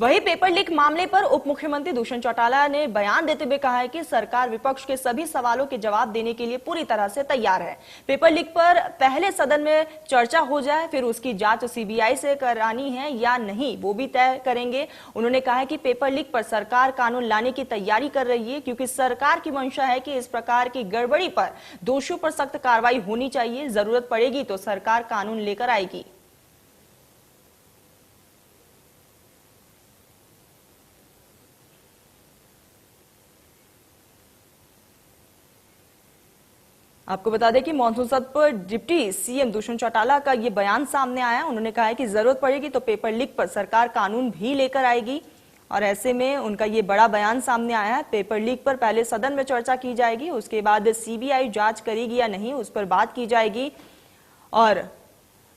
वहीं paper leak मामले पर उप मुख्यमंत्री दुष्यंत चौटाला ने बयान देते हुए कहा है कि सरकार विपक्ष के सभी सवालों के जवाब देने के लिए पूरी तरह से तैयार है। पेपर लीक पर पहले सदन में चर्चा हो जाए, फिर उसकी जांच सीबीआई से करानी है या नहीं वो भी तय करेंगे। उन्होंने कहा है कि पेपर लीक पर सरकार कानून लाने की तैयारी कर रही है, क्योंकि सरकार की मंशा है कि इस प्रकार की गड़बड़ी पर दोषियों पर सख्त कार्रवाई होनी चाहिए। जरूरत पड़ेगी तो सरकार कानून लेकर आएगी। आपको बता दें कि मानसून सत्र पर डिप्टी सीएम दुष्यंत चौटाला का यह बयान सामने आया। उन्होंने कहा है कि जरूरत पड़ेगी तो पेपर लीक पर सरकार कानून भी लेकर आएगी, और ऐसे में उनका ये बड़ा बयान सामने आया है। पेपर लीक पर पहले सदन में चर्चा की जाएगी, उसके बाद सीबीआई जांच करेगी या नहीं उस पर बात की जाएगी, और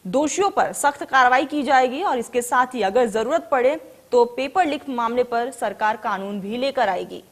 दोषियों पर सख्त कार्रवाई की जाएगी। और इसके साथ ही अगर जरूरत पड़े तो पेपर लीक मामले पर सरकार कानून भी लेकर आएगी।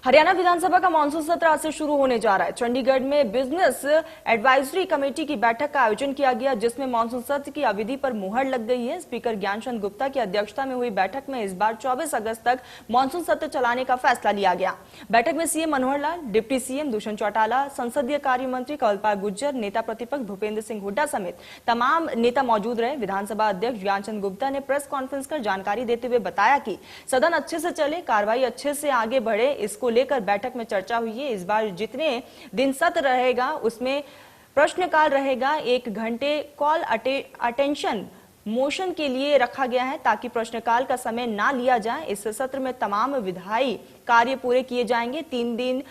हरियाणा विधानसभा का मानसून सत्र आज से शुरू होने जा रहा है। चंडीगढ़ में बिजनेस एडवाइजरी कमेटी की बैठक का आयोजन किया गया, जिसमें मानसून सत्र की अवधि पर मुहर लग गई है। स्पीकर ज्ञानचंद गुप्ता की अध्यक्षता में हुई बैठक में इस बार 24 अगस्त तक मानसून सत्र चलाने का फैसला लिया गया। बैठक में CM Manohar Lal, deputy CM Dushyant Chautala, संसदीय कार्य मंत्री कंवरपाल गुर्जर, नेता प्रतिपक्ष भूपेंद्र सिंह हुड्डा समेत तमाम नेता मौजूद रहे। विधानसभा अध्यक्ष ज्ञानचंद गुप्ता ने प्रेस कॉन्फ्रेंस कर जानकारी देते हुए बताया कि सदन अच्छे से चले, कार्रवाई अच्छे से आगे बढ़े, इसको लेकर बैठक में चर्चा हुई है। इस बार जितने दिन सत्र रहेगा उसमें प्रश्नकाल रहेगा। 1 घंटे कॉल अटेंशन मोशन के लिए रखा गया है, ताकि प्रश्नकाल का समय ना लिया जाए। इस सत्र में तमाम विधायी कार्य पूरे किए जाएंगे। 3 दिन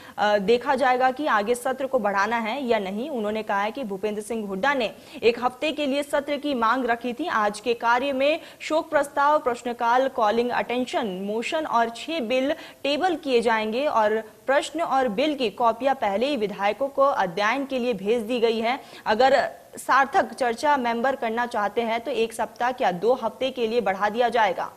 देखा जाएगा कि आगे सत्र को बढ़ाना है या नहीं। उन्होंने कहा है कि भूपेंद्र सिंह हुड्डा ने 1 हफ्ते के लिए सत्र की मांग रखी थी। आज के कार्य में शोक प्रस्ताव, प्रश्नकाल, कॉलिंग अटेंशन मोशन और 6 बिल टेबल किए जाएंगे, और प्रश्न और बिल की कॉपियां पहले ही विधायकों को अध्ययन के लिए भेज दी गई है। अगर सार्थक चर्चा मेंबर करना चाहते हैं तो 1 सप्ताह या 2 हफ्ते के लिए बढ़ा दिया जाएगा।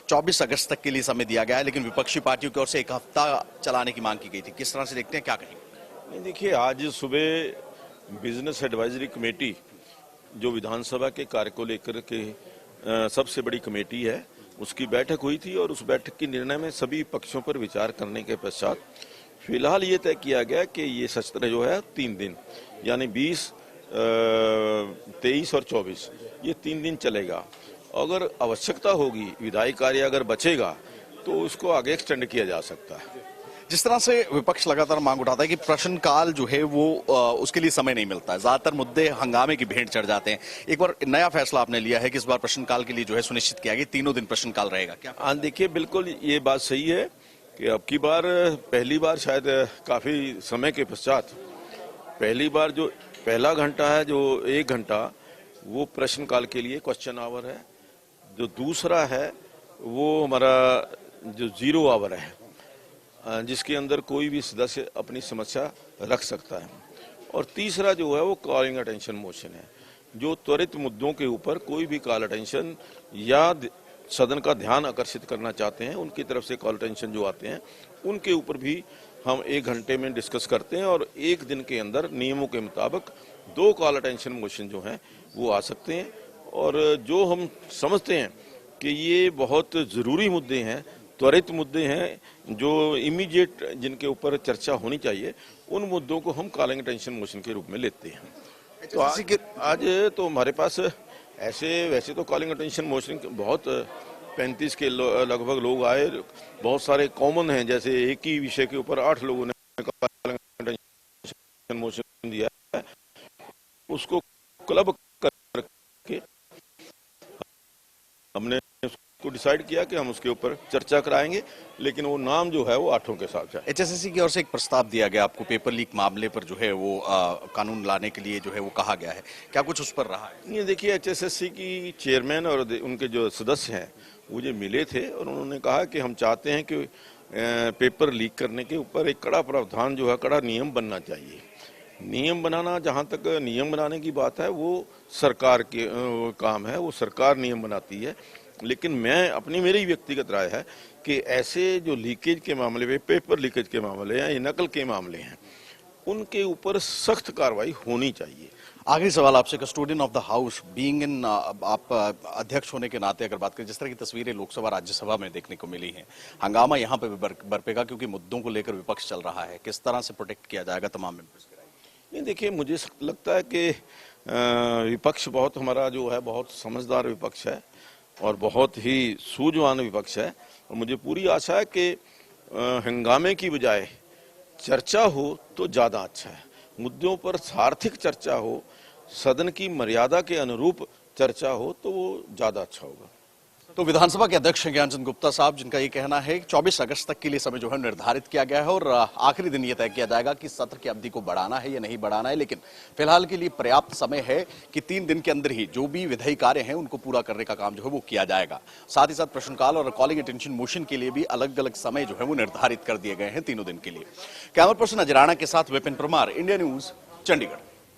चौबीस अगस्त तक के लिए समय दिया गया है, लेकिन विपक्षी पार्टियों की ओर से 1 हफ्ता चलाने की मांग की गई थी। किस तरह से देखते हैं, क्या कहेंगे? देखिए, आज सुबह बिजनेस एडवाइजरी कमेटी जो विधानसभा के कार्य को लेकर के सबसे बड़ी कमेटी है, उसकी बैठक हुई थी, और उस बैठक के निर्णय में सभी पक्षों पर विचार करने के पश्चात फिलहाल ये तय किया गया कि ये सत्र जो है 3 दिन यानी 20, 23 और 24 ये 3 दिन चलेगा। अगर आवश्यकता होगी, विधायी कार्य अगर बचेगा तो उसको आगे एक्सटेंड किया जा सकता है। जिस तरह से विपक्ष लगातार मांग उठाता है कि प्रश्नकाल जो है वो उसके लिए समय नहीं मिलता है, ज्यादातर मुद्दे हंगामे की भेंट चढ़ जाते हैं। एक बार नया फैसला आपने लिया है कि इस बार प्रश्नकाल के लिए जो है सुनिश्चित किया गया 3 दिन प्रश्नकाल रहेगा, क्या? हाँ, देखिए, बिल्कुल ये बात सही है कि अब की बार पहली बार शायद काफी समय के पश्चात पहली बार जो पहला घंटा है, जो 1 घंटा, वो प्रश्नकाल के लिए क्वेश्चन आवर है। जो दूसरा है वो हमारा जो 0 आवर है, जिसके अंदर कोई भी सदस्य अपनी समस्या रख सकता है। और तीसरा जो है वो कॉलिंग अटेंशन मोशन है, जो त्वरित मुद्दों के ऊपर कोई भी कॉल अटेंशन या सदन का ध्यान आकर्षित करना चाहते हैं, उनकी तरफ से कॉल अटेंशन जो आते हैं, उनके ऊपर भी हम 1 घंटे में डिस्कस करते हैं। और 1 दिन के अंदर नियमों के मुताबिक 2 कॉल अटेंशन मोशन जो हैं वो आ सकते हैं। और जो हम समझते हैं कि ये बहुत ज़रूरी मुद्दे हैं, त्वरित मुद्दे हैं, जो इमीडिएट जिनके ऊपर चर्चा होनी चाहिए, उन मुद्दों को हम कॉलिंग अटेंशन मोशन के रूप में लेते हैं। तो आज तो हमारे पास वैसे तो कॉलिंग अटेंशन मोशन बहुत 35 के लगभग लोग आए। बहुत सारे कॉमन हैं, जैसे एक ही विषय के ऊपर 8 लोगों ने कॉलिंग अटेंशन मोशन दिया है, उसको क्लब करके हमने उसको डिसाइड किया कि हम उसके ऊपर चर्चा कराएंगे, लेकिन वो नाम जो है वो 8 के साथ है। एचएसएससी की ओर से एक प्रस्ताव दिया गया आपको पेपर लीक मामले पर जो है वो कानून लाने के लिए जो है वो कहा गया है, क्या कुछ उस पर रहा है? ये देखिए, एचएसएससी की चेयरमैन और उनके जो सदस्य हैं मुझे मिले थे और उन्होंने कहा कि हम चाहते हैं कि पेपर लीक करने के ऊपर एक कड़ा प्रावधान जो है, कड़ा नियम बनना चाहिए। नियम बनाना, जहाँ तक नियम बनाने की बात है, वो सरकार के काम है, वो सरकार नियम बनाती है। लेकिन मेरी व्यक्तिगत राय है कि ऐसे जो लीकेज के मामले, पेपर लीकेज के मामले हैं, ये नकल के मामले हैं, उनके ऊपर सख्त कार्रवाई होनी चाहिए। आखिरी सवाल आपसे, custodian of the house being in, आप अध्यक्ष होने के नाते अगर बात करें, जिस तरह की तस्वीरें लोकसभा राज्यसभा में देखने को मिली हैं, हंगामा यहाँ पे भी बरपेगा क्योंकि मुद्दों को लेकर विपक्ष चल रहा है, किस तरह से प्रोटेक्ट किया जाएगा तमाम मेंबर्स? ये देखिए, मुझे लगता है कि विपक्ष बहुत, हमारा जो है बहुत समझदार विपक्ष है और बहुत ही सूझवान विपक्ष है और मुझे पूरी आशा है कि हंगामे की बजाय चर्चा हो तो ज्यादा अच्छा है। मुद्दों पर सार्थक चर्चा हो, सदन की मर्यादा के अनुरूप चर्चा हो तो वो ज्यादा अच्छा होगा। तो विधानसभा के अध्यक्ष ज्ञानचंद गुप्ता साहब, जिनका ये कहना है कि 24 अगस्त तक के लिए समय जो है निर्धारित किया गया है और आखिरी दिन ये तय किया जाएगा कि सत्र की अवधि को बढ़ाना है या नहीं बढ़ाना है, लेकिन फिलहाल के लिए पर्याप्त समय है कि 3 दिन के अंदर ही जो भी विधायी कार्य हैं उनको पूरा करने का काम जो है वो किया जाएगा। साथ ही साथ प्रश्नकाल और कॉलिंग अटेंशन मोशन के लिए भी अलग अलग समय जो है वो निर्धारित कर दिए गए हैं 3 दिन के लिए। कैमरा पर्सन अजराना के साथ विपिन परमार, इंडिया न्यूज, चंडीगढ़।